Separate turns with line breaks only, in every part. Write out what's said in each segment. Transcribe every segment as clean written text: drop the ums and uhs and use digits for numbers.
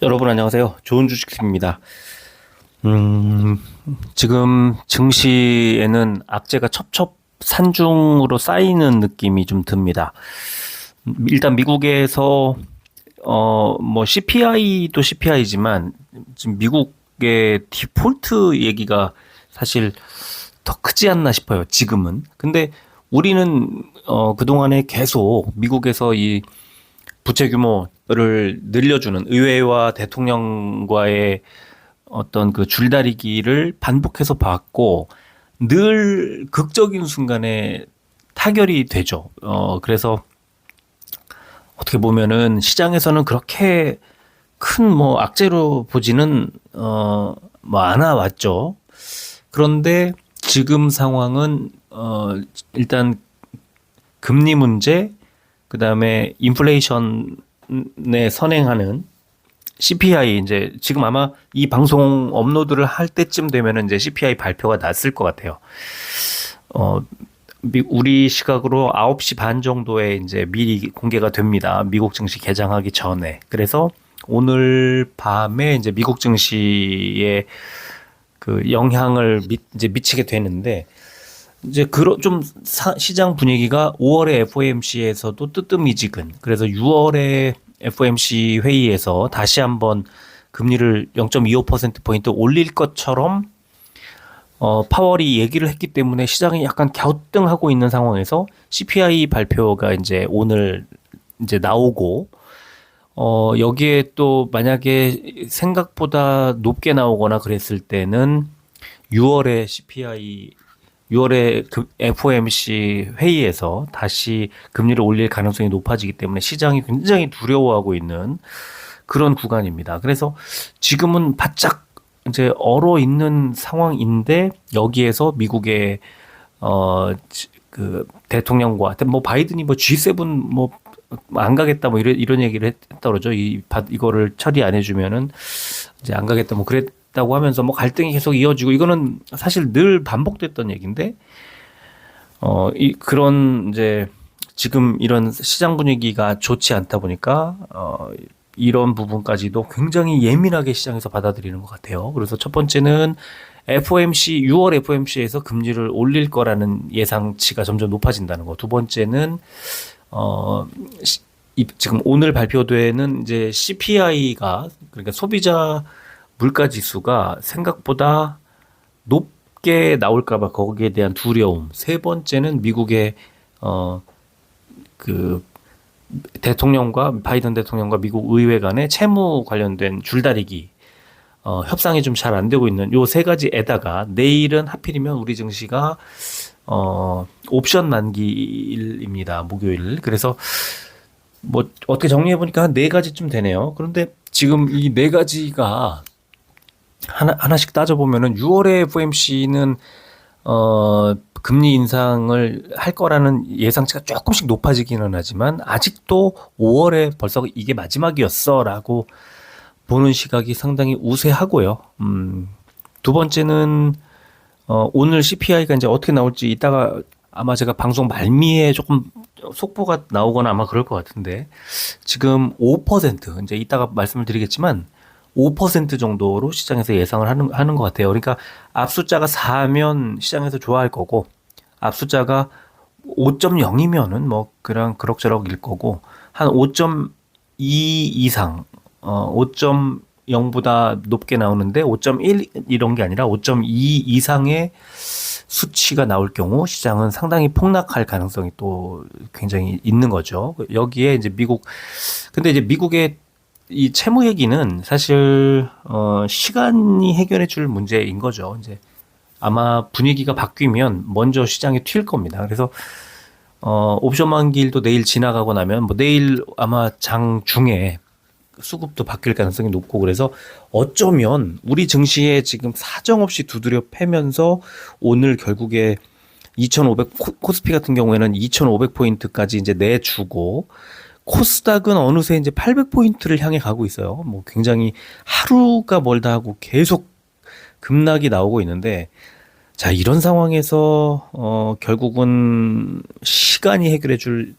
여러분 안녕하세요. 좋은 주식입니다. 음, 지금 증시에는 악재가 첩첩산중으로 쌓이는 느낌이 좀 듭니다. 일단 미국에서 뭐 CPI도 CPI지만 지금 미국의 디폴트 얘기가 사실 더 크지 않나 싶어요. 지금은. 근데 우리는 그동안에 계속 미국에서 이 부채 규모를 늘려주는 의회와 대통령과의 어떤 그 줄다리기를 반복해서 봤고 늘 극적인 순간에 타결이 되죠. 그래서 어떻게 보면은 시장에서는 그렇게 큰 뭐 악재로 보지는 뭐 않아 왔죠. 그런데 지금 상황은 일단 금리 문제, 그다음에 인플레이션에 선행하는 CPI 이제 지금 아마 이 방송 업로드를 할 때쯤 되면은 이제 CPI 발표가 났을 것 같아요. 어, 우리 시각으로 9시 반 정도에 이제 미리 공개가 됩니다. 미국 증시 개장하기 전에. 그래서 오늘 밤에 이제 미국 증시에 그 영향을 이제 미치게 되는데 이제 좀 시장 분위기가 5월에 FOMC에서도 뜨뜻미지근. 그래서 6월에 FOMC 회의에서 다시 한번 금리를 0.25% 포인트 올릴 것처럼 파월이 얘기를 했기 때문에 시장이 약간 갸우뚱하고 있는 상황에서 CPI 발표가 이제 오늘 이제 나오고 여기에 또 만약에 생각보다 높게 나오거나 그랬을 때는 6월에 CPI 6월에 그 FOMC 회의에서 다시 금리를 올릴 가능성이 높아지기 때문에 시장이 굉장히 두려워하고 있는 그런 구간입니다. 그래서 지금은 바짝 이제 얼어 있는 상황인데 여기에서 미국의 그 대통령과 뭐 바이든이 뭐 G7 뭐 안 가겠다 뭐 이런 얘기를 했다 그러죠. 이거를 처리 안 해주면은 이제 안 가겠다 뭐 그랬다고 하면서 뭐 갈등이 계속 이어지고 이거는 사실 늘 반복됐던 얘기인데 그런 이제 지금 이런 시장 분위기가 좋지 않다 보니까 이런 부분까지도 굉장히 예민하게 시장에서 받아들이는 것 같아요. 그래서 첫 번째는 FOMC 6월 FOMC에서 금리를 올릴 거라는 예상치가 점점 높아진다는 거. 두 번째는 어 지금 오늘 발표되는 이제 CPI가 그러니까 소비자 물가 지수가 생각보다 높게 나올까봐 거기에 대한 두려움. 세 번째는 미국의 그 대통령과 바이든 대통령과 미국 의회 간의 채무 관련된 줄다리기 협상이 좀 잘 안 되고 있는 요 세 가지에다가 내일은 하필이면 우리 증시가 옵션 만기일입니다. 목요일. 그래서 뭐 어떻게 정리해 보니까 한 네 가지쯤 되네요. 그런데 지금 이 네 가지가 하나씩 따져보면은 6월에 FOMC는 금리 인상을 할 거라는 예상치가 조금씩 높아지기는 하지만 아직도 5월에 벌써 이게 마지막이었어라고 보는 시각이 상당히 우세하고요. 두 번째는 오늘 CPI가 이제 어떻게 나올지 이따가 아마 제가 방송 말미에 조금 속보가 나오거나 아마 그럴 것 같은데 지금 5% 이제 이따가 말씀을 드리겠지만 5% 정도로 시장에서 예상을 하는 것 같아요. 그러니까 앞숫자가 4면 시장에서 좋아할 거고 앞숫자가 5.0이면은 뭐 그냥 그럭저럭일 거고 한 5.2 이상 5.0보다 높게 나오는데 5.1 이런 게 아니라 5.2 이상의 수치가 나올 경우 시장은 상당히 폭락할 가능성이 또 굉장히 있는 거죠. 여기에 이제 근데 이제 미국의 이 채무 얘기는 사실 시간이 해결해 줄 문제인 거죠. 이제 아마 분위기가 바뀌면 먼저 시장에 튈 겁니다. 그래서 옵션 만기일도 내일 지나가고 나면 뭐 내일 아마 장 중에 수급도 바뀔 가능성이 높고 그래서 어쩌면 우리 증시에 지금 사정없이 두드려 패면서 오늘 결국에 2,500 코스피 같은 경우에는 2,500포인트까지 이제 내주고 코스닥은 어느새 이제 800포인트를 향해 가고 있어요. 뭐 굉장히 하루가 멀다 하고 계속 급락이 나오고 있는데 자, 이런 상황에서 결국은 시간이 해결해 줄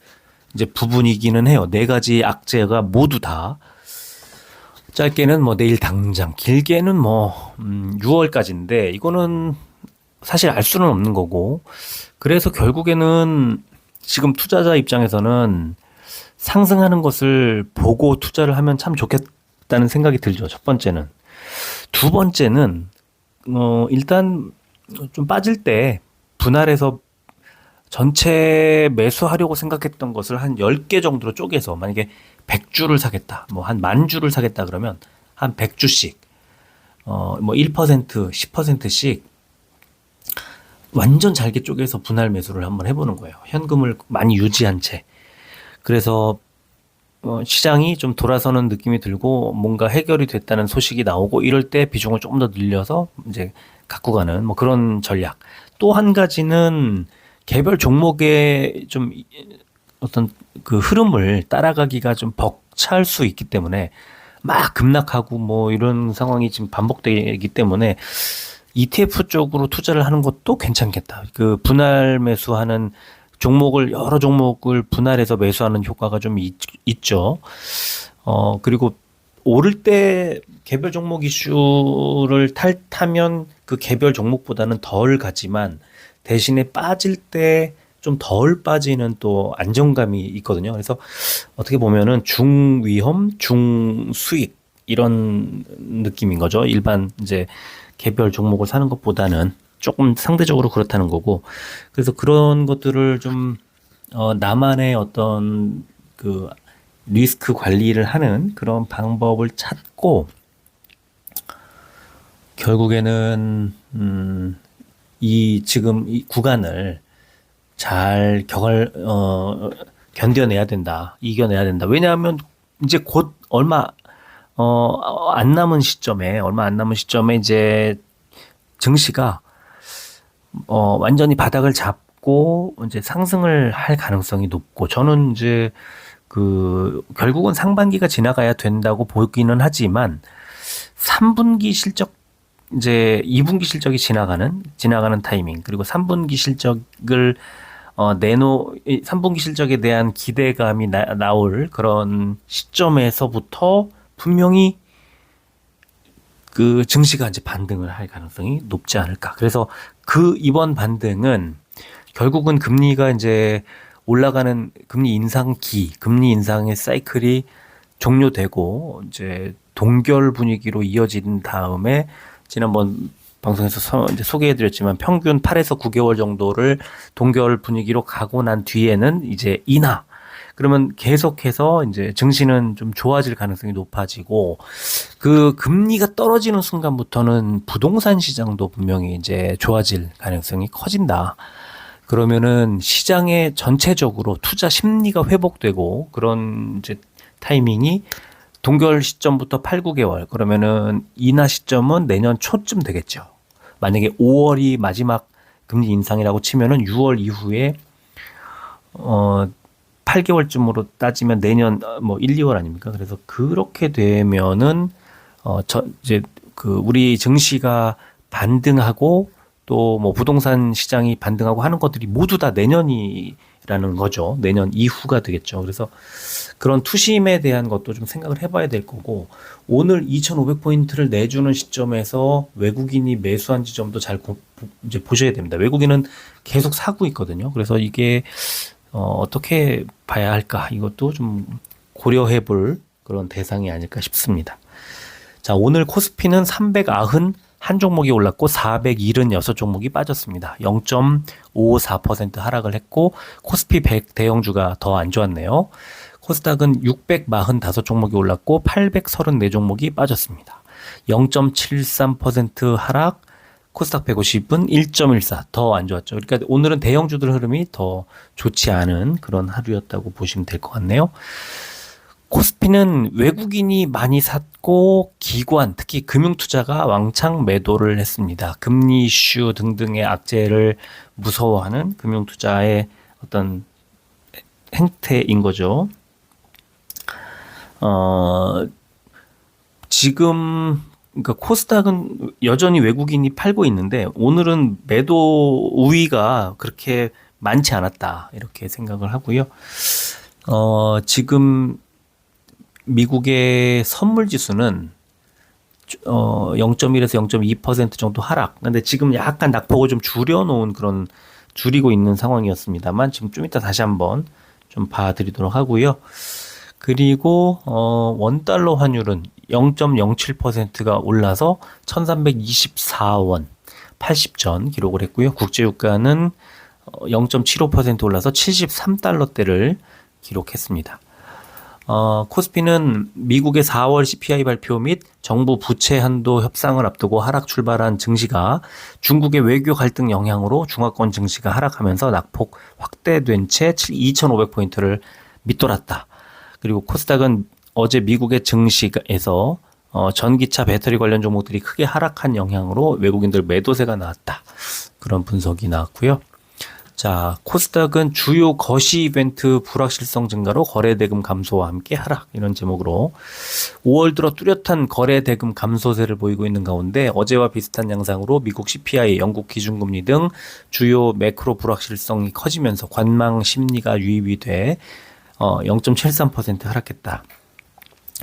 이제 부분이기는 해요. 네 가지 악재가 모두 다 짧게는 뭐 내일 당장, 길게는 뭐 6월까지인데 이거는 사실 알 수는 없는 거고, 그래서 결국에는 지금 투자자 입장에서는 상승하는 것을 보고 투자를 하면 참 좋겠다는 생각이 들죠. 첫 번째는. 두 번째는 일단 좀 빠질 때 분할해서 전체 매수하려고 생각했던 것을 한 10개 정도로 쪼개서, 만약에 100주를 사겠다, 뭐 한 10,000주를 사겠다 그러면 한 100주씩 뭐 1%, 10%씩 완전 잘게 쪼개서 분할 매수를 한번 해보는 거예요. 현금을 많이 유지한 채. 그래서 시장이 좀 돌아서는 느낌이 들고 뭔가 해결이 됐다는 소식이 나오고 이럴 때 비중을 조금 더 늘려서 이제 갖고 가는 뭐 그런 전략. 또 한 가지는 개별 종목의 좀 어떤 그 흐름을 따라가기가 좀 벅찰 수 있기 때문에 막 급락하고 뭐 이런 상황이 지금 반복되기 때문에 ETF 쪽으로 투자를 하는 것도 괜찮겠다. 그 분할 매수하는 종목을, 여러 종목을 분할해서 매수하는 효과가 좀 있죠. 그리고 오를 때 개별 종목 이슈를 타면 그 개별 종목보다는 덜 가지만 대신에 빠질 때 좀 덜 빠지는 또 안정감이 있거든요. 그래서 어떻게 보면은 중위험, 중수익 이런 느낌인 거죠. 일반 이제 개별 종목을 사는 것보다는 조금 상대적으로 그렇다는 거고, 그래서 그런 것들을 좀 나만의 어떤 그 리스크 관리를 하는 그런 방법을 찾고 결국에는 이 지금 이 구간을 잘 견뎌내야 된다, 이겨내야 된다. 왜냐하면 이제 곧 얼마 안 남은 시점에 이제 증시가 완전히 바닥을 잡고 이제 상승을 할 가능성이 높고, 저는 이제 그 결국은 상반기가 지나가야 된다고 보기는 하지만 3분기 실적, 이제 2분기 실적이 지나가는 타이밍, 그리고 3분기 실적을 3분기 실적에 대한 기대감이 나올 그런 시점에서부터 분명히 그 증시가 이제 반등을 할 가능성이 높지 않을까. 그래서 그 이번 반등은 결국은 금리가 이제 올라가는 금리 인상의 사이클이 종료되고 이제 동결 분위기로 이어진 다음에, 지난번 방송에서 이제 소개해드렸지만 평균 8에서 9개월 정도를 동결 분위기로 가고 난 뒤에는 이제 인하. 그러면 계속해서 이제 증시는 좀 좋아질 가능성이 높아지고, 그 금리가 떨어지는 순간부터는 부동산 시장도 분명히 이제 좋아질 가능성이 커진다. 그러면은 시장의 전체적으로 투자 심리가 회복되고, 그런 이제 타이밍이 동결 시점부터 8, 9개월, 그러면은 인하 시점은 내년 초쯤 되겠죠. 만약에 5월이 마지막 금리 인상이라고 치면은 6월 이후에 8개월쯤으로 따지면 내년 뭐 1, 2월 아닙니까? 그래서 그렇게 되면은 이제 그 우리 증시가 반등하고 또 뭐 부동산 시장이 반등하고 하는 것들이 모두 다 내년이라는 거죠. 내년 이후가 되겠죠. 그래서 그런 투심에 대한 것도 좀 생각을 해봐야 될 거고, 오늘 2,500포인트를 내주는 시점에서 외국인이 매수한 지점도 잘 이제 보셔야 됩니다. 외국인은 계속 사고 있거든요. 그래서 이게 어떻게 봐야 할까, 이것도 좀 고려해 볼 그런 대상이 아닐까 싶습니다. 자, 오늘 코스피는 391 종목이 올랐고 476종목이 빠졌습니다. 0.54% 하락을 했고, 코스피 100 대형주가 더 안 좋았네요. 코스닥은 645종목이 올랐고 834종목이 빠졌습니다. 0.73% 하락, 코스닥 150은 1.14, 더 안 좋았죠. 그러니까 오늘은 대형주들 흐름이 더 좋지 않은 그런 하루였다고 보시면 될 것 같네요. 코스피는 외국인이 많이 샀고 기관, 특히 금융투자가 왕창 매도를 했습니다. 금리 이슈 등등의 악재를 무서워하는 금융투자의 어떤 행태인 거죠. 지금 그러니까 코스닥은 여전히 외국인이 팔고 있는데 오늘은 매도 우위가 그렇게 많지 않았다, 이렇게 생각을 하고요. 지금 미국의 선물 지수는 0.1에서 0.2% 정도 하락. 근데 지금 약간 낙폭을 좀 줄여놓은 그런 줄이고 있는 상황이었습니다만 지금 좀 이따 다시 한번 좀 봐드리도록 하고요. 그리고 원달러 환율은 0.07%가 올라서 1324원 80전 기록을 했고요. 국제유가는 0.75% 올라서 73달러대를 기록했습니다. 코스피는 미국의 4월 CPI 발표 및 정부 부채 한도 협상을 앞두고 하락 출발한 증시가 중국의 외교 갈등 영향으로 중화권 증시가 하락하면서 낙폭 확대된 채 2,500포인트를 밑돌았다. 그리고 코스닥은 어제 미국의 증시에서 전기차 배터리 관련 종목들이 크게 하락한 영향으로 외국인들 매도세가 나왔다. 그런 분석이 나왔고요. 자, 코스닥은 주요 거시 이벤트 불확실성 증가로 거래대금 감소와 함께 하락, 이런 제목으로 5월 들어 뚜렷한 거래대금 감소세를 보이고 있는 가운데 어제와 비슷한 양상으로 미국 CPI, 영국 기준금리 등 주요 매크로 불확실성이 커지면서 관망 심리가 유입이 돼 0.73% 하락했다.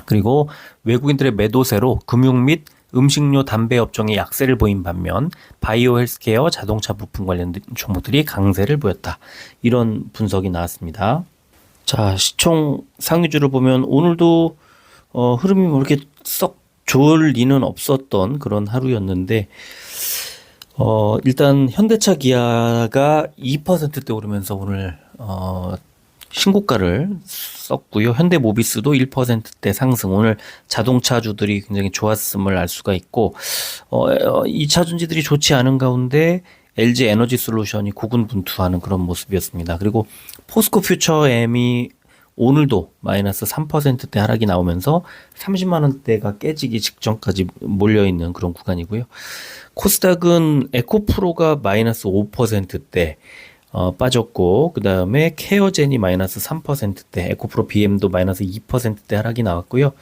그리고 외국인들의 매도세로 금융 및 음식료 담배 업종이 약세를 보인 반면 바이오 헬스케어, 자동차 부품 관련 종목들이 강세를 보였다. 이런 분석이 나왔습니다. 자, 시총 상위주를 보면 오늘도 흐름이 뭐 이렇게 썩 좋을 리는 없었던 그런 하루였는데 일단 현대차 기아가 2%대 오르면서 오늘 신고가를 썼고요. 현대모비스도 1%대 상승. 오늘 자동차주들이 굉장히 좋았음을 알 수가 있고 2차 전지들이 좋지 않은 가운데 LG 에너지 솔루션이 고군분투하는 그런 모습이었습니다. 그리고 포스코 퓨처엠이 오늘도 마이너스 3%대 하락이 나오면서 30만 원대가 깨지기 직전까지 몰려있는 그런 구간이고요. 코스닥은 에코프로가 마이너스 5%대 빠졌고, 그 다음에 케어젠이 마이너스 3%대, 에코프로 BM도 마이너스 2%대 하락이 나왔고요.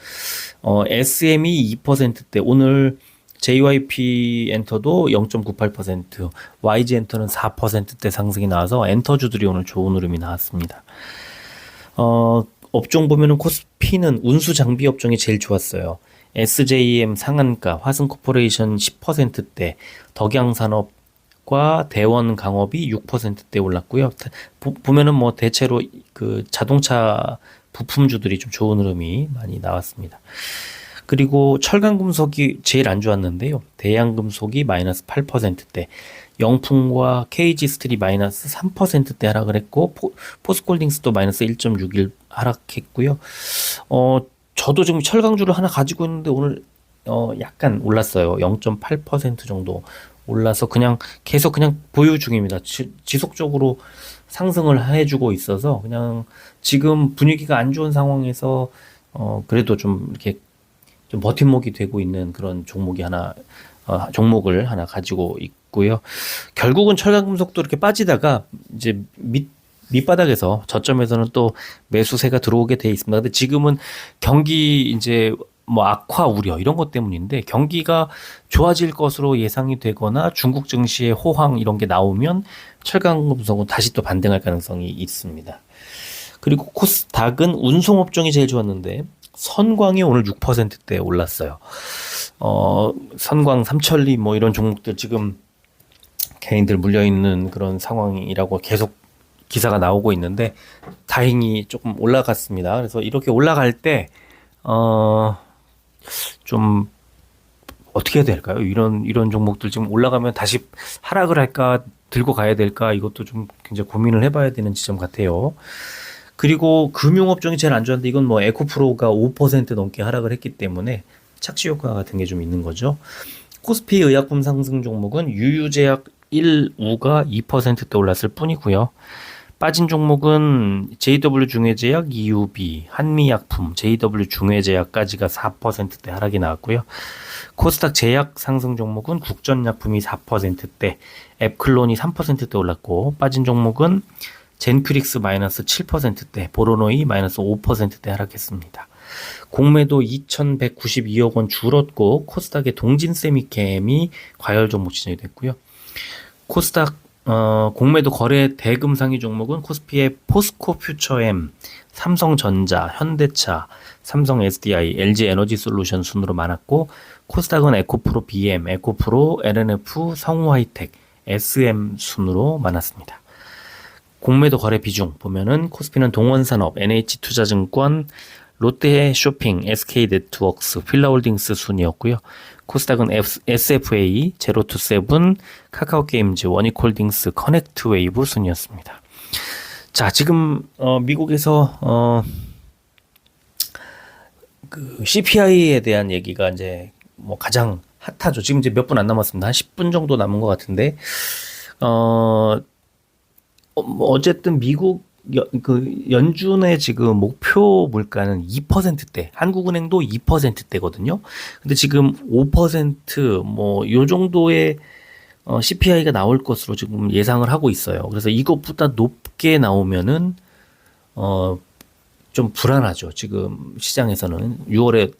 SM이 2%대, 오늘 JYP 엔터도 0.98%, YG 엔터는 4%대 상승이 나와서 엔터주들이 오늘 좋은 흐름이 나왔습니다. 업종 보면은 코스피는 운수 장비 업종이 제일 좋았어요. SJM 상한가, 화승코퍼레이션 10%대, 덕양산업 과 대원 강업이 6%대 올랐고요. 보면은 뭐 대체로 그 자동차 부품주들이 좀 좋은 흐름이 많이 나왔습니다. 그리고 철강금속이 제일 안 좋았는데요. 대양금속이 마이너스 8%대, 영풍과 KG스틸이 마이너스 3%대 하락을 했고 포스콜딩스도 마이너스 1.61 하락했고요. 저도 지금 철강주를 하나 가지고 있는데 오늘 약간 올랐어요. 0.8% 정도 올라서 그냥 계속 그냥 보유 중입니다. 지속적으로 상승을 해주고 있어서 그냥 지금 분위기가 안 좋은 상황에서 그래도 좀 이렇게 좀 버팀목이 되고 있는 그런 종목이 하나 종목을 하나 가지고 있고요. 결국은 철강금속도 이렇게 빠지다가 이제 밑바닥에서 저점에서는 또 매수세가 들어오게 돼 있습니다. 근데 지금은 경기 이제 뭐 악화 우려 이런 것 때문인데 경기가 좋아질 것으로 예상이 되거나 중국 증시의 호황 이런 게 나오면 철강금속은 다시 또 반등할 가능성이 있습니다. 그리고 코스닥은 운송업종이 제일 좋았는데 선광이 오늘 6%대 올랐어요. 선광, 삼천리 뭐 이런 종목들 지금 개인들 물려있는 그런 상황이라고 계속 기사가 나오고 있는데 다행히 조금 올라갔습니다. 그래서 이렇게 올라갈 때 좀 어떻게 해야 될까요? 이런 종목들 지금 올라가면 다시 하락을 할까 들고 가야 될까 이것도 좀 굉장히 고민을 해봐야 되는 지점 같아요. 그리고 금융업종이 제일 안 좋았는데 이건 뭐 에코프로가 5% 넘게 하락을 했기 때문에 착시 효과 같은 게 좀 있는 거죠. 코스피 의약품 상승 종목은 유유제약 1우가 2%대 올랐을 뿐이고요. 빠진 종목은 JW 중해제약, EUB, 한미약품, JW 중해제약까지가 4%대 하락이 나왔고요. 코스닥 제약 상승 종목은 국전약품이 4%대, 앱클론이 3%대 올랐고 빠진 종목은 젠큐릭스 마이너스 7%대, 보로노이 마이너스 5%대 하락했습니다. 공매도 2,192억 원 줄었고 코스닥의 동진세미캠이 과열 종목 지정이 됐고요. 코스닥 공매도 거래 대금상위 종목은 코스피의 포스코 퓨처엠, 삼성전자, 현대차, 삼성 SDI, LG 에너지 솔루션 순으로 많았고, 코스닥은 에코프로 BM, 에코프로, LNF, 성우하이텍, SM 순으로 많았습니다. 공매도 거래 비중 보면은 코스피는 동원산업, NH투자증권, 롯데쇼핑, SK네트워크스, 필라홀딩스 순이었고요. 코스닥은 SFA, 제로투세븐, 카카오게임즈, 원익홀딩스, 커넥트웨이브 순이었습니다. 자, 지금 미국에서 그 CPI에 대한 얘기가 이제 뭐 가장 핫하죠. 지금 이제 몇 분 안 남았습니다. 한 10분 정도 남은 것 같은데 뭐 어쨌든 미국 연준의 지금 목표 물가는 2%대, 한국은행도 2%대거든요. 근데 지금 5%뭐 요 정도의 CPI가 나올 것으로 지금 예상을 하고 있어요. 그래서 이것보다 높게 나오면은 좀 불안하죠. 지금 시장에서는 6월에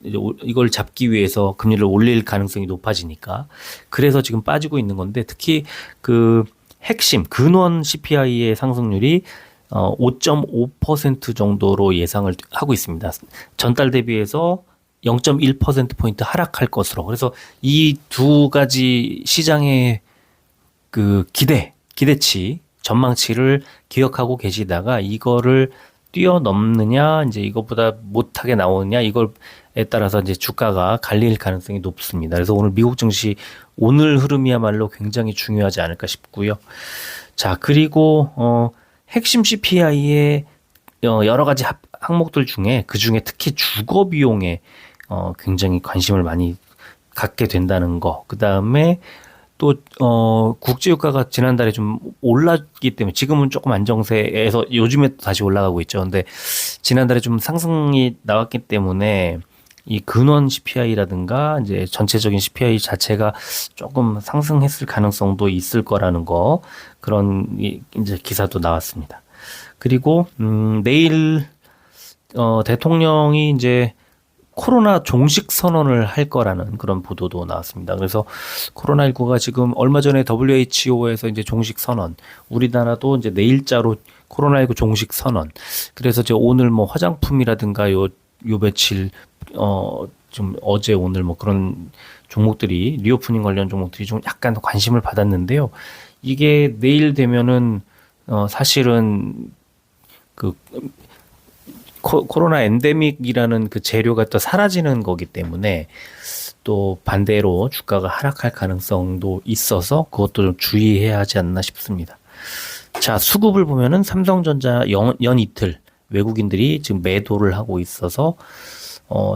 이걸 잡기 위해서 금리를 올릴 가능성이 높아지니까. 그래서 지금 빠지고 있는 건데, 특히 그 핵심 근원 CPI의 상승률이 5.5% 정도로 예상을 하고 있습니다. 전달 대비해서 0.1%포인트 하락할 것으로. 그래서 이 두 가지 시장의 그 기대치, 전망치를 기억하고 계시다가 이거를 뛰어넘느냐, 이제 이것보다 못하게 나오느냐, 이걸에 따라서 이제 주가가 갈릴 가능성이 높습니다. 그래서 오늘 미국 증시 오늘 흐름이야말로 굉장히 중요하지 않을까 싶고요. 자, 그리고 핵심 CPI의 여러 가지 항목들 중에 그 중에 특히 주거 비용에 굉장히 관심을 많이 갖게 된다는 거. 그 다음에 또 국제유가가 지난달에 좀 올랐기 때문에 지금은 조금 안정세에서 요즘에 또 다시 올라가고 있죠. 근데 지난달에 좀 상승이 나왔기 때문에 이 근원 CPI라든가 이제 전체적인 CPI 자체가 조금 상승했을 가능성도 있을 거라는 거, 그런 이제 기사도 나왔습니다. 그리고 내일 대통령이 이제 코로나 종식 선언을 할 거라는 그런 보도도 나왔습니다. 그래서 코로나19가 지금 얼마 전에 WHO에서 이제 종식 선언, 우리나라도 이제 내일자로 코로나19 종식 선언. 그래서 이제 오늘 뭐 화장품이라든가 요 며칠 좀 어제 오늘 뭐 그런 종목들이, 리오프닝 관련 종목들이 좀 약간 관심을 받았는데요. 이게 내일 되면은 사실은 그 코로나 엔데믹이라는 그 재료가 또 사라지는 거기 때문에 또 반대로 주가가 하락할 가능성도 있어서 그것도 좀 주의해야 하지 않나 싶습니다. 자, 수급을 보면은 삼성전자 연 이틀 외국인들이 지금 매도를 하고 있어서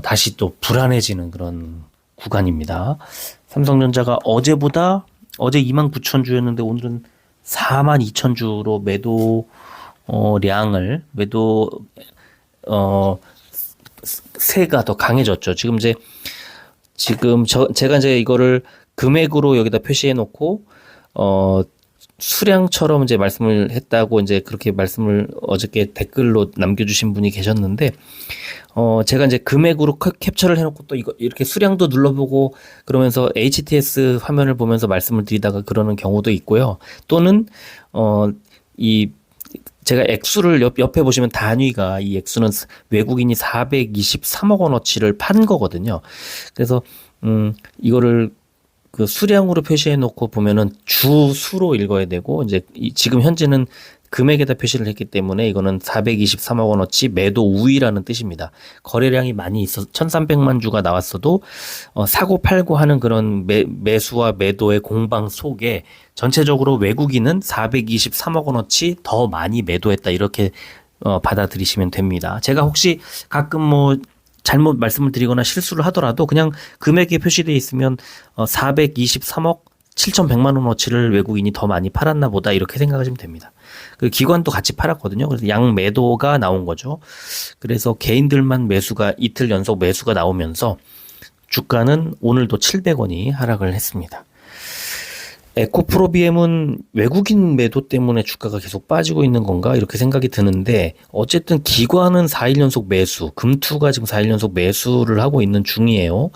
다시 또 불안해지는 그런 구간입니다. 삼성전자가 어제 29,000주였는데 오늘은 42,000주로 세가 더 강해졌죠. 제가 이제 이거를 금액으로 여기다 표시해 놓고, 수량처럼 이제 말씀을 했다고 이제 그렇게 말씀을 어저께 댓글로 남겨주신 분이 계셨는데, 제가 이제 금액으로 캡처를 해놓고 또 이거 이렇게 수량도 눌러보고 그러면서 HTS 화면을 보면서 말씀을 드리다가 그러는 경우도 있고요. 또는, 제가 액수를 옆에 보시면 단위가, 이 액수는 외국인이 423억 원어치를 판 거거든요. 그래서 이거를 그 수량으로 표시해 놓고 보면은 주수로 읽어야 되고, 이제 지금 현재는 금액에다 표시를 했기 때문에 이거는 423억 원어치 매도 우위라는 뜻입니다. 거래량이 많이 있어서 1,300만 주가 나왔어도 사고 팔고 하는 그런 매수와 매도의 공방 속에 전체적으로 외국인은 423억 원어치 더 많이 매도했다, 이렇게 받아들이시면 됩니다. 제가 혹시 가끔 뭐 잘못 말씀을 드리거나 실수를 하더라도 그냥 금액에 표시되어 있으면 423억 7,100만 원어치를 외국인이 더 많이 팔았나 보다, 이렇게 생각하시면 됩니다. 그 기관도 같이 팔았거든요. 그래서 양 매도가 나온 거죠. 그래서 개인들만 이틀 연속 매수가 나오면서 주가는 오늘도 700원이 하락을 했습니다. 에코프로비엠은 외국인 매도 때문에 주가가 계속 빠지고 있는 건가, 이렇게 생각이 드는데, 어쨌든 기관은 4일 연속 매수, 금투가 지금 4일 연속 매수를 하고 있는 중이에요.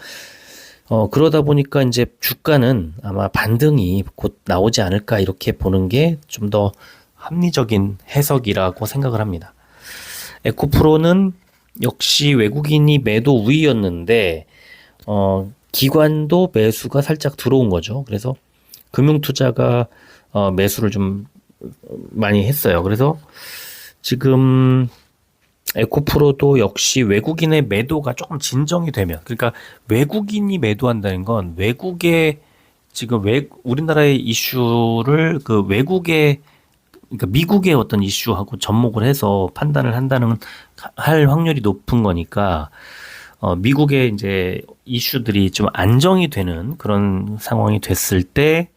그러다 보니까 이제 주가는 아마 반등이 곧 나오지 않을까 이렇게 보는 게 좀 더 합리적인 해석이라고 생각을 합니다. 에코프로는 역시 외국인이 매도 우위였는데, 기관도 매수가 살짝 들어온 거죠. 그래서 금융투자가 매수를 좀 많이 했어요. 그래서 지금 에코프로도 역시 외국인의 매도가 조금 진정이 되면, 그러니까 외국인이 매도한다는 건 외국의 지금 우리나라의 이슈를 그 외국의, 그러니까 미국의 어떤 이슈하고 접목을 해서 판단을 할 확률이 높은 거니까, 미국의 이제 이슈들이 좀 안정이 되는 그런 상황이 됐을 때,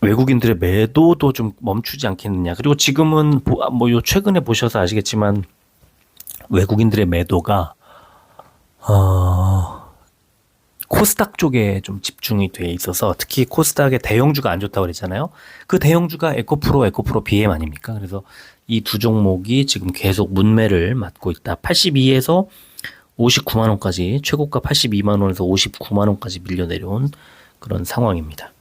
외국인들의 매도도 좀 멈추지 않겠느냐. 그리고 지금은 요 최근에 보셔서 아시겠지만 외국인들의 매도가 코스닥 쪽에 좀 집중이 돼 있어서, 특히 코스닥의 대형주가 안 좋다고 그랬잖아요. 그 대형주가 에코프로 BM 아닙니까? 그래서 이 두 종목이 지금 계속 문매를 맞고 있다. 82에서 59만 원까지, 최고가 82만 원에서 59만 원까지 밀려 내려온 그런 상황입니다.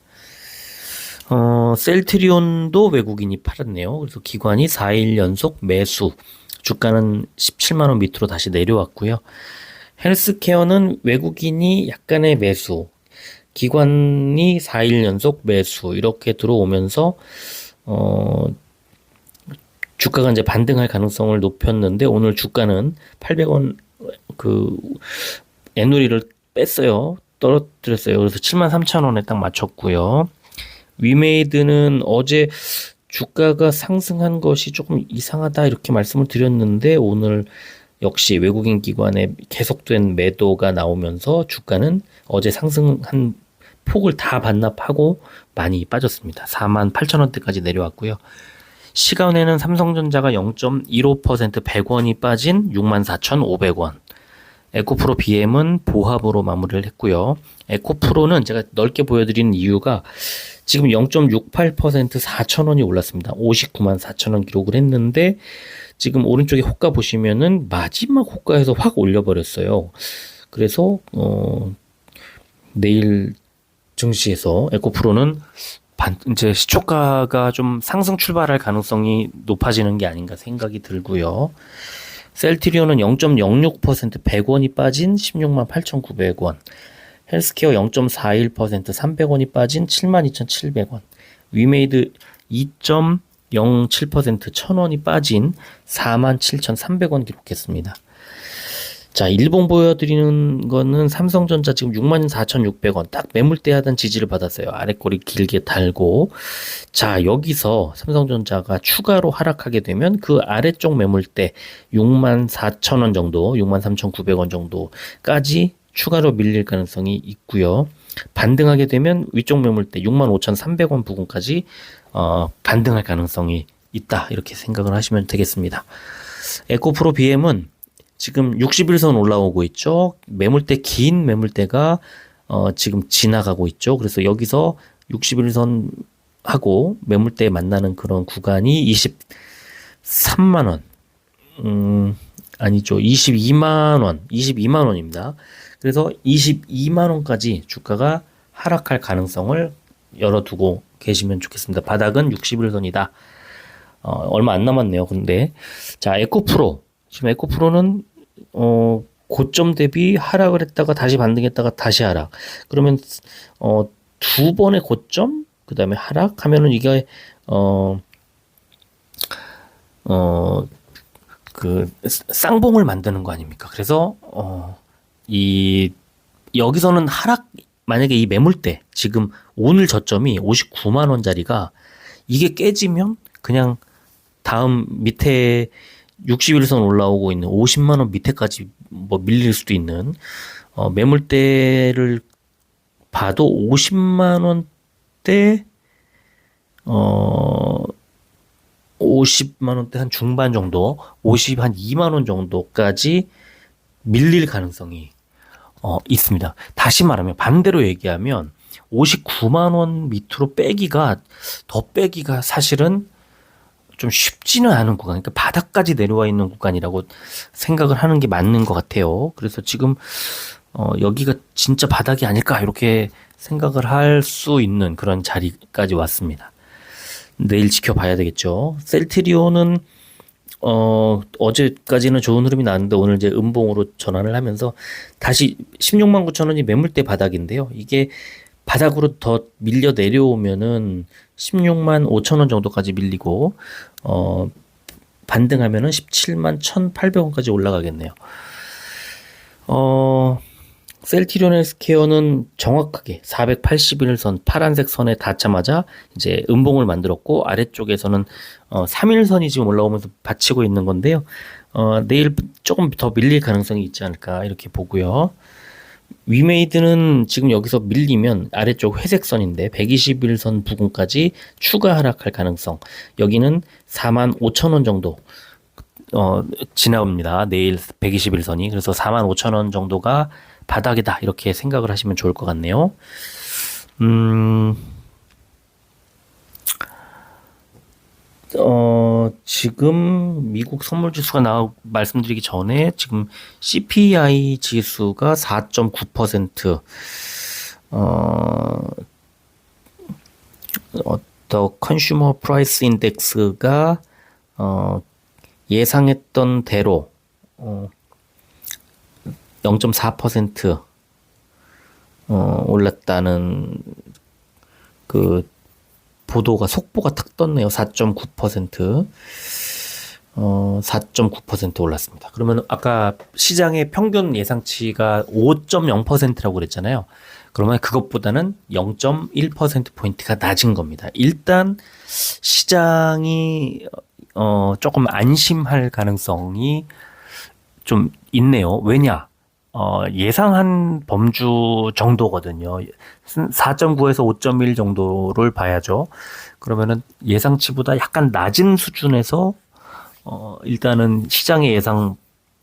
셀트리온도 외국인이 팔았네요. 그래서 기관이 4일 연속 매수, 주가는 17만 원 밑으로 다시 내려왔고요. 헬스케어는 외국인이 약간의 매수, 기관이 4일 연속 매수 이렇게 들어오면서 주가가 이제 반등할 가능성을 높였는데, 오늘 주가는 800원 그 애누리를 뺐어요. 떨어뜨렸어요. 그래서 73,000원에 딱 맞췄고요. 위메이드는 어제 주가가 상승한 것이 조금 이상하다 이렇게 말씀을 드렸는데, 오늘 역시 외국인 기관의 계속된 매도가 나오면서 주가는 어제 상승한 폭을 다 반납하고 많이 빠졌습니다. 48,000원대까지 내려왔고요. 시간에는 삼성전자가 0.15% 100원이 빠진 64,500원. 에코프로 BM은 보합으로 마무리를 했고요. 에코프로는 제가 넓게 보여드리는 이유가 지금 0.68% 4,000원이 올랐습니다. 59만 4,000원 기록을 했는데, 지금 오른쪽에 호가 보시면은 마지막 호가에서 확 올려버렸어요. 그래서 내일 증시에서 에코프로는 이제 시초가가 좀 상승 출발할 가능성이 높아지는 게 아닌가 생각이 들고요. 셀트리온은 0.06% 100원이 빠진 168,900원. 헬스케어 0.41% 300원이 빠진 72,700원. 위메이드 2.07% 1,000원이 빠진 47,300원 기록했습니다. 자, 일봉 보여드리는 거는 삼성전자 지금 64,600원 딱 매물대 하단 지지를 받았어요. 아래꼬리 길게 달고. 자, 여기서 삼성전자가 추가로 하락하게 되면 그 아래쪽 매물대 64,000원 정도, 63,900원 정도까지 추가로 밀릴 가능성이 있고요. 반등하게 되면 위쪽 매물대 65,300원 부근까지 반등할 가능성이 있다, 이렇게 생각을 하시면 되겠습니다. 에코프로 BM은 지금 60일선 올라오고 있죠. 매물대, 긴 매물대가 지금 지나가고 있죠. 그래서 여기서 60일선 하고 매물대에 만나는 그런 구간이 23만 원, 아니죠, 22만 원입니다. 그래서 22만 원까지 주가가 하락할 가능성을 열어두고 계시면 좋겠습니다. 바닥은 60일선이다. 얼마 안 남았네요. 근데 자, 에코프로, 지금 에코프로는 고점 대비 하락을 했다가 다시 반등했다가 다시 하락. 그러면 두 번의 고점 그다음에 하락하면은 이게 그 쌍봉을 만드는 거 아닙니까? 그래서 여기서는 만약에 이 매물대 지금 오늘 저점이 59만 원짜리가 이게 깨지면 그냥 다음 밑에 60일선 올라오고 있는 50만 원 밑에까지 뭐 밀릴 수도 있는 매물대를 봐도 50만 원대 50만 원대 한 중반 정도, 한 2만 원 정도까지 밀릴 가능성이 있습니다. 다시 말하면, 반대로 얘기하면 59만 원 밑으로 더 빼기가 사실은 좀 쉽지는 않은 구간, 그러니까 바닥까지 내려와 있는 구간이라고 생각을 하는 게 맞는 것 같아요. 그래서 지금 여기가 진짜 바닥이 아닐까 이렇게 생각을 할 수 있는 그런 자리까지 왔습니다. 내일 지켜봐야 되겠죠. 셀트리온은 어제까지는 좋은 흐름이 나왔는데 오늘 이제 음봉으로 전환을 하면서 다시 16만 9천 원이 매물대 바닥인데요. 이게 바닥으로 더 밀려 내려오면은 16만 5천 원 정도까지 밀리고 반등하면은 17만 1,800원까지 올라가겠네요. 셀트리온 헬스케어는 정확하게 481선 파란색 선에 닿자마자 이제 음봉을 만들었고 아래쪽에서는 3일선이 지금 올라오면서 받치고 있는 건데요. 내일 조금 더 밀릴 가능성이 있지 않을까 이렇게 보고요. 위메이드는 지금 여기서 밀리면 아래쪽 회색선인데 121선 부근까지 추가 하락할 가능성. 여기는 4만 5천 원 정도 지나옵니다. 내일 121선이. 그래서 4만 5천 원 정도가 바닥이다 이렇게 생각을 하시면 좋을 것 같네요. 지금 미국 선물 지수가 말씀드리기 전에 지금 CPI 지수가 4.9%, The Consumer Price Index가, 예상했던 대로, 0.4% 올랐다는 그 보도가 속보가 탁 떴네요. 4.9% 4.9% 올랐습니다. 그러면 아까 시장의 평균 예상치가 5.0%라고 그랬잖아요. 그러면 그것보다는 0.1%포인트가 낮은 겁니다. 일단 시장이 조금 안심할 가능성이 좀 있네요. 왜냐? 예상한 범주 정도거든요. 4.9에서 5.1 정도를 봐야죠. 그러면은 예상치보다 약간 낮은 수준에서 일단은 시장의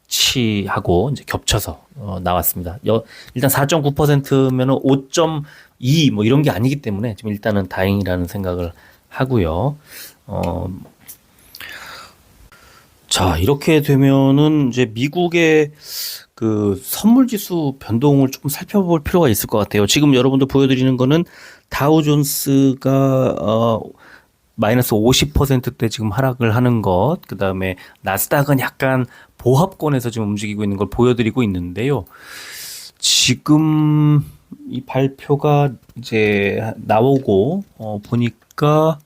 예상치하고 이제 겹쳐서 나왔습니다. 일단 4.9%면은 5.2 뭐 이런 게 아니기 때문에 지금 일단은 다행이라는 생각을 하고요. 자, 이렇게 되면은 이제 미국의 그 선물 지수 변동을 조금 살펴볼 필요가 있을 것 같아요. 지금 여러분들 보여드리는 거는 다우존스가 마이너스 50%대 지금 하락을 하는 것, 그 다음에 나스닥은 약간 보합권에서 지금 움직이고 있는 걸 보여드리고 있는데요. 지금 이 발표가 이제 나오고 보니까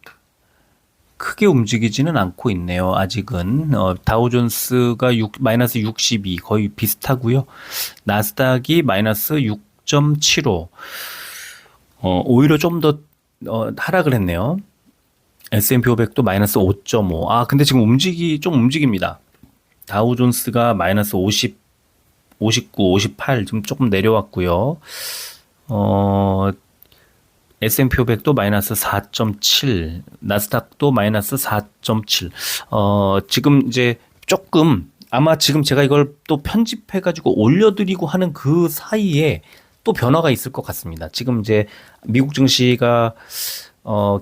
크게 움직이지는 않고 있네요. 아직은 다우존스가 마이너스 62 거의 비슷하고요. 나스닥이 마이너스 6.75 오히려 좀 더 하락을 했네요. S&P 500도 마이너스 5.5. 근데 지금 좀 움직입니다. 다우존스가 마이너스 50, 59, 58 지금 조금 내려왔고요. S&P 500도 마이너스 4.7, 나스닥도 마이너스 4.7. 지금 이제 조금 아마 지금 제가 이걸 또 편집해가지고 올려드리고 하는 그 사이에 또 변화가 있을 것 같습니다. 지금 이제 미국 증시가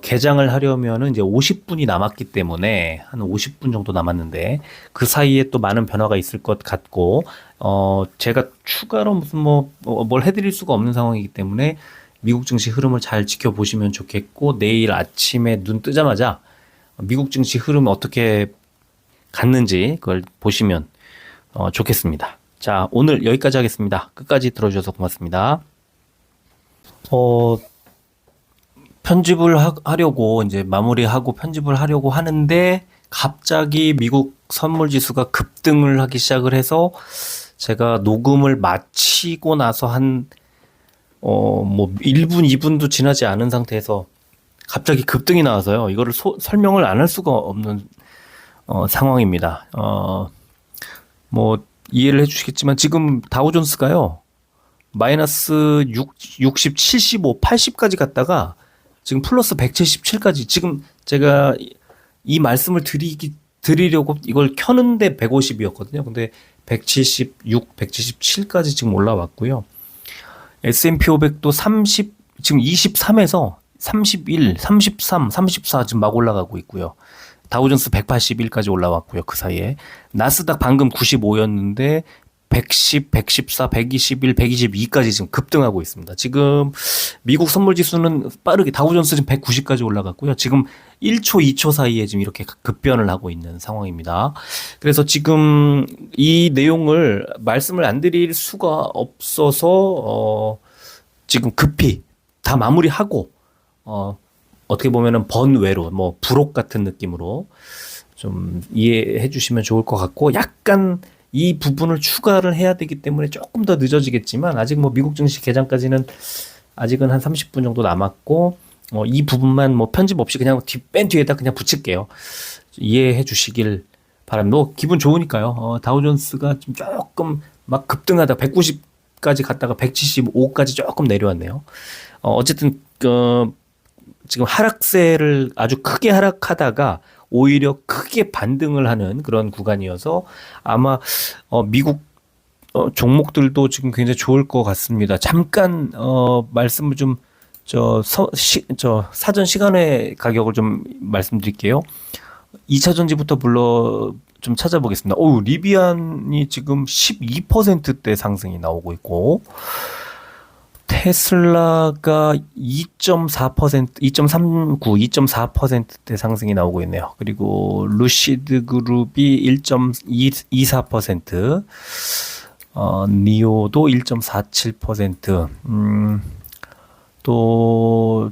개장을 하려면은 이제 50분이 남았기 때문에 한 50분 정도 남았는데 그 사이에 또 많은 변화가 있을 것 같고 제가 추가로 무슨 뭘 해드릴 수가 없는 상황이기 때문에 미국 증시 흐름을 잘 지켜보시면 좋겠고 내일 아침에 눈 뜨자마자 미국 증시 흐름 어떻게 갔는지 그걸 보시면 좋겠습니다. 자, 오늘 여기까지 하겠습니다. 끝까지 들어주셔서 고맙습니다. 편집을 하려고 이제 마무리하고 편집을 하려고 하는데 갑자기 미국 선물 지수가 급등을 하기 시작을 해서 제가 녹음을 마치고 나서 한 1분, 2분도 지나지 않은 상태에서 갑자기 급등이 나와서요. 이거를 설명을 안 할 수가 없는 상황입니다. 이해를 해주시겠지만 지금 다우존스가요. 마이너스 60, 75, 80까지 갔다가 지금 플러스 177까지 지금 제가 이 말씀을 드리려고 이걸 켜는데 150이었거든요. 근데 176, 177까지 지금 올라왔고요. S&P 500도 30, 지금 23에서 31, 33, 34 지금 막 올라가고 있고요. 다우존스 181까지 올라왔고요. 그 사이에. 나스닥 방금 95였는데 110, 114, 121, 122까지 지금 급등하고 있습니다. 지금 미국 선물 지수는 빠르게 다우존스 지금 190까지 올라갔고요. 지금 1초, 2초 사이에 지금 이렇게 급변을 하고 있는 상황입니다. 그래서 지금 이 내용을 말씀을 안 드릴 수가 없어서 지금 급히 다 마무리하고 어떻게 보면은 번외로 뭐 부록 같은 느낌으로 좀 이해해 주시면 좋을 것 같고, 약간 이 부분을 추가를 해야 되기 때문에 조금 더 늦어지겠지만, 아직 뭐 미국 증시 개장까지는 아직은 한 30분 정도 남았고, 이 부분만 뭐 편집 없이 그냥 맨 뒤에다 그냥 붙일게요. 이해해 주시길 바랍니다. 기분 좋으니까요. 다우존스가 좀 조금 막 급등하다 190까지 갔다가 175까지 조금 내려왔네요. 어쨌든 지금 하락세를 아주 크게 하락하다가 오히려 크게 반등을 하는 그런 구간이어서 아마 미국 종목들도 지금 굉장히 좋을 것 같습니다. 잠깐 말씀을 좀 사전 시간의 가격을 좀 말씀드릴게요. 2차 전지부터 좀 찾아보겠습니다. 리비안이 지금 12%대 상승이 나오고 있고, 테슬라가 2.4%, 2.39, 2.4%대 상승이 나오고 있네요. 그리고 루시드 그룹이 1.24%, 니오도 1.47%, 또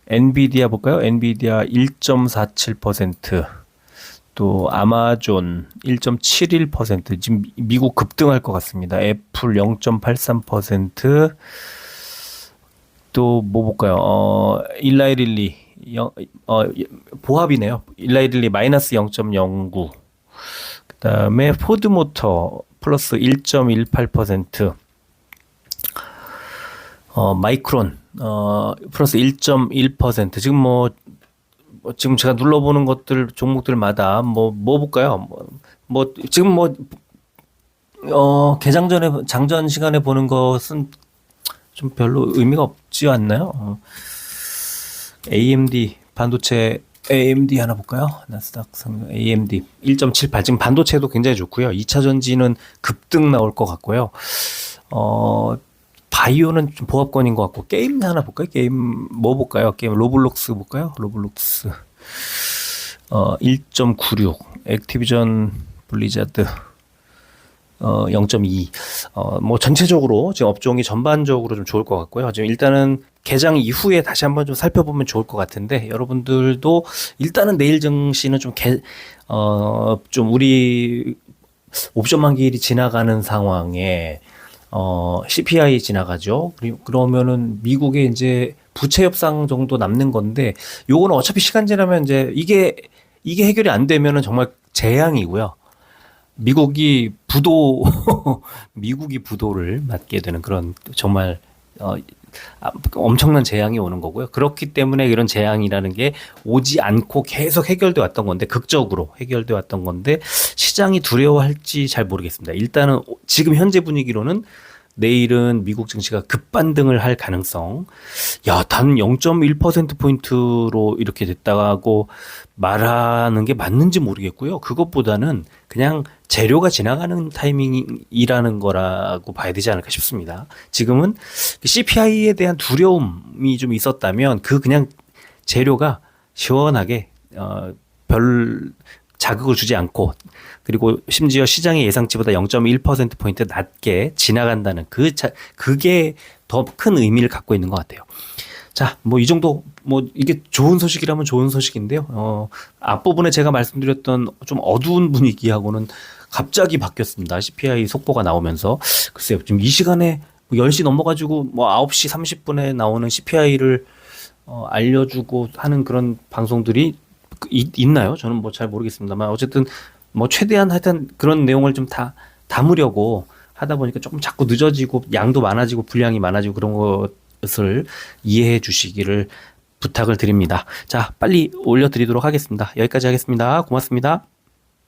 엔비디아 볼까요? 엔비디아 1.47%, 또 아마존 1.71%, 지금 미국 급등할 것 같습니다. 애플 0.83%, 또 뭐 볼까요? 일라이릴리 보합이네요. 일라이릴리 마이너스 0.09, 그다음에 포드모터 플러스 1.18%, 마이크론 플러스 1.1%. 지금 제가 눌러보는 것들 종목들마다 뭐 볼까요? 지금 개장 전에 장전 시간에 보는 것은 좀 별로 의미가 없지 않나요? AMD 반도체, AMD 하나 볼까요? 나스닥 상승 AMD 1.78. 지금 반도체도 굉장히 좋고요. 2차 전지는 급등 나올 것 같고요. 바이오는 좀 보합권인 것 같고, 게임 하나 볼까요? 게임 뭐 볼까요? 게임 로블록스 볼까요? 로블록스 1.96, 액티비전 블리자드 0.2. 뭐 전체적으로 지금 업종이 전반적으로 좀 좋을 것 같고요. 지금 일단은 개장 이후에 다시 한번 좀 살펴보면 좋을 것 같은데, 여러분들도 일단은 내일 증시는 좀 우리 옵션 만기일이 지나가는 상황에 CPI 지나가죠. 그러면은 미국의 이제 부채 협상 정도 남는 건데, 요거는 어차피 시간 지나면 이제 이게 해결이 안 되면은 정말 재앙이고요. 미국이 부도를 맞게 되는 그런 정말 엄청난 재앙이 오는 거고요. 그렇기 때문에 이런 재앙이라는 게 오지 않고 계속 해결돼 왔던 건데, 극적으로 해결돼 왔던 건데, 시장이 두려워할지 잘 모르겠습니다. 일단은 지금 현재 분위기로는 내일은 미국 증시가 급반등을 할 가능성, 단 0.1%포인트로 이렇게 됐다고 말하는 게 맞는지 모르겠고요. 그것보다는 그냥 재료가 지나가는 타이밍이라는 거라고 봐야 되지 않을까 싶습니다. 지금은 CPI에 대한 두려움이 좀 있었다면, 그냥 재료가 시원하게 별 자극을 주지 않고, 그리고 심지어 시장의 예상치보다 0.1%포인트 낮게 지나간다는 그게 더 큰 의미를 갖고 있는 것 같아요. 자, 뭐 이 정도, 이게 좋은 소식이라면 좋은 소식인데요. 앞부분에 제가 말씀드렸던 좀 어두운 분위기하고는 갑자기 바뀌었습니다. CPI 속보가 나오면서. 글쎄요, 지금 이 시간에 10시 넘어가지고 9시 30분에 나오는 CPI를 알려주고 하는 그런 방송들이 있나요? 저는 잘 모르겠습니다만, 어쨌든 최대한 하여튼 그런 내용을 좀 다 담으려고 하다 보니까 조금 자꾸 늦어지고 양도 많아지고 분량이 많아지고, 그런 것을 이해해 주시기를 부탁을 드립니다. 자, 빨리 올려드리도록 하겠습니다. 여기까지 하겠습니다. 고맙습니다.